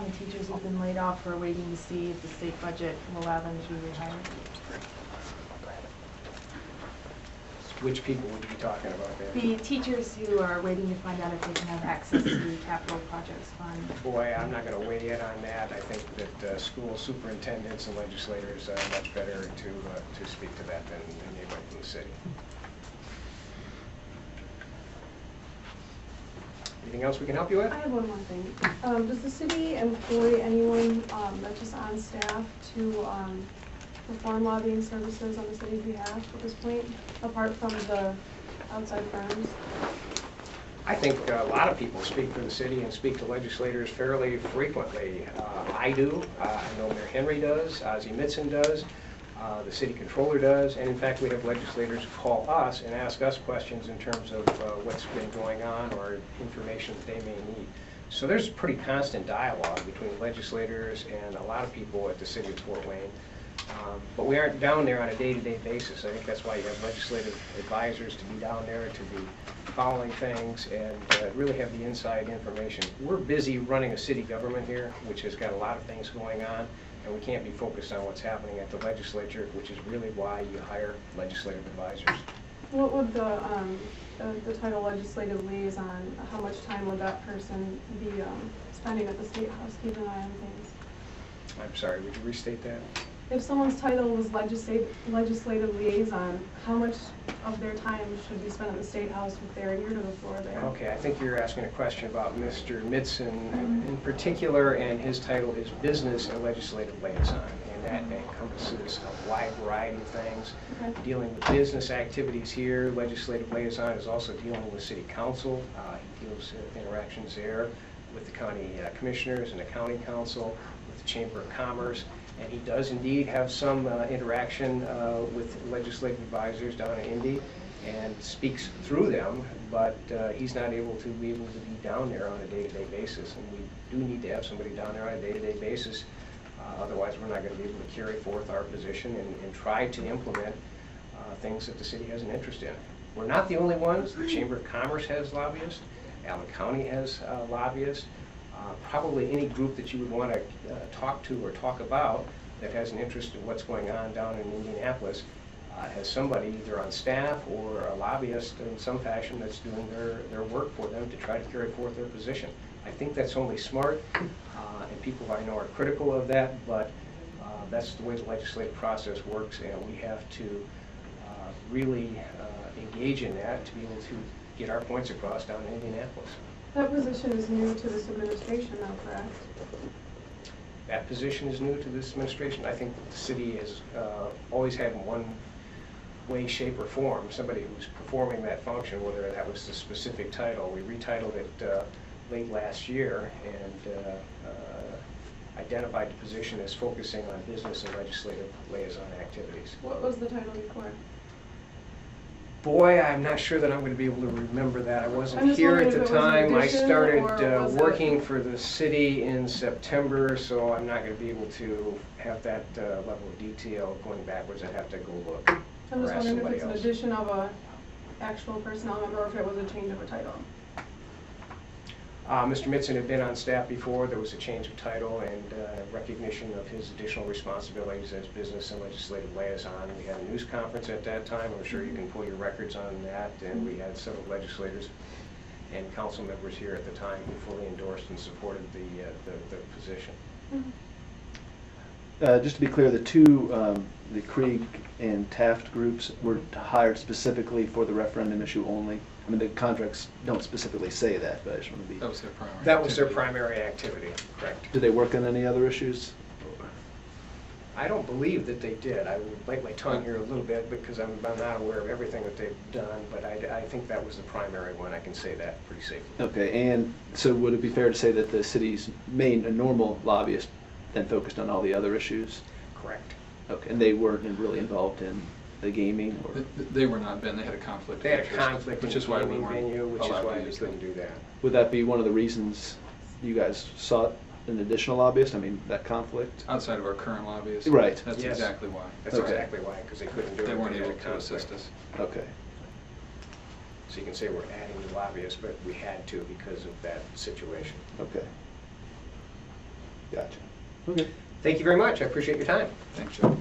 The teachers who've been laid off are waiting to see if the state budget will allow them to rehire. Which people would you be talking about there? The teachers who are waiting to find out if they can have access to the capital projects fund. Boy, I'm not going to weigh in on that. I think that school superintendents and legislators are much better to speak to that than anybody from the city. Anything else we can help you with? I have one more thing. Does the city employ anyone that's just on staff to perform lobbying services on the city's behalf at this point, apart from the outside firms? I think a lot of people speak for the city and speak to legislators fairly frequently. I do. I know Mayor Henry does. Ozzie Mitson does. The city controller does. And in fact, we have legislators call us and ask us questions in terms of what's been going on or information that they may need. So there's pretty constant dialogue between legislators and a lot of people at the city of Fort Wayne. But we aren't down there on a day-to-day basis. I think that's why you have legislative advisors to be down there, to be following things, and really have the inside information. We're busy running a city government here, which has got a lot of things going on, and we can't be focused on what's happening at the legislature, which is really why you hire legislative advisors. What would the title legislative liaison, how much time would that person be spending at the State House keeping an eye on things? I'm sorry, would you restate that? If someone's title was legislative liaison, how much of their time should be spent at the State House if they're here to the floor there? Okay, I think you're asking a question about Mr. Mitson in particular, and his title is Business and Legislative Liaison, and that encompasses a wide variety of things. Okay. Dealing with business activities here, Legislative Liaison is also dealing with City Council. He deals with interactions there with the county commissioners and the county council, with the Chamber of Commerce. And he does indeed have some interaction with legislative advisors down in Indy and speaks through them, but he's not able to be down there on a day-to-day basis. And we do need to have somebody down there on a day-to-day basis. Otherwise, we're not going to be able to carry forth our position and try to implement things that the city has an interest in. We're not the only ones. The Chamber of Commerce has lobbyists. Allen County has lobbyists. Probably any group that you would want to talk to or talk about that has an interest in what's going on down in Indianapolis has somebody either on staff or a lobbyist in some fashion that's doing their work for them to try to carry forth their position. I think that's only smart, and people I know are critical of that, but that's the way the legislative process works, and we have to really engage in that to be able to get our points across down in Indianapolis. That position is new to this administration now, correct? That position is new to this administration. I think the city has always had in one way, shape, or form somebody who's performing that function, whether that was the specific title. We retitled it late last year and identified the position as focusing on business and legislative liaison activities. What was the title before? Boy, I'm not sure that I'm going to be able to remember that. I wasn't just here at wondering the if it was an time. I addition, started or was working it... for the city in September, so I'm not going to be able to have that level of detail going backwards. I'd have to go look. I'm just or ask wondering if somebody it's an else. addition of a actual personnel member or if it was a change of a title. Mr. Mitson had been on staff before. There was a change of title and recognition of his additional responsibilities as business and legislative liaison. We had a news conference at that time. I'm sure you can pull your records on that. And we had several legislators and council members here at the time who fully endorsed and supported the position. Mm-hmm. Just to be clear, the two, the Krieg and Taft groups were hired specifically for the referendum issue only. I mean, the contracts don't specifically say that, but I just want to be... That was their primary That was their activity. primary activity, correct. Did they work on any other issues? I don't believe that they did. I would bite my tongue here a little bit because I'm not aware of everything that they've done, but I think that was the primary one. I can say that pretty safely. Okay, and so would it be fair to say that the city's main and normal lobbyist then focused on all the other issues? Correct. Okay, and they weren't really involved in the gaming or... They were not, Ben. They had a conflict. They had a of interest, conflict in which the is why we gaming weren't venue, which is allowed why to we use couldn't them. do that. Would that be one of the reasons you guys sought an additional lobbyist? I mean, that conflict? Outside of our current lobbyists. Right. That's Yes. exactly why. That's Okay. exactly why, because they couldn't do it. They weren't They had able a to assist conflict. us. Okay. So you can say we're adding the lobbyists, but we had to because of that situation. Okay. Gotcha. Okay. Thank you very much. I appreciate your time. Thanks, Joe.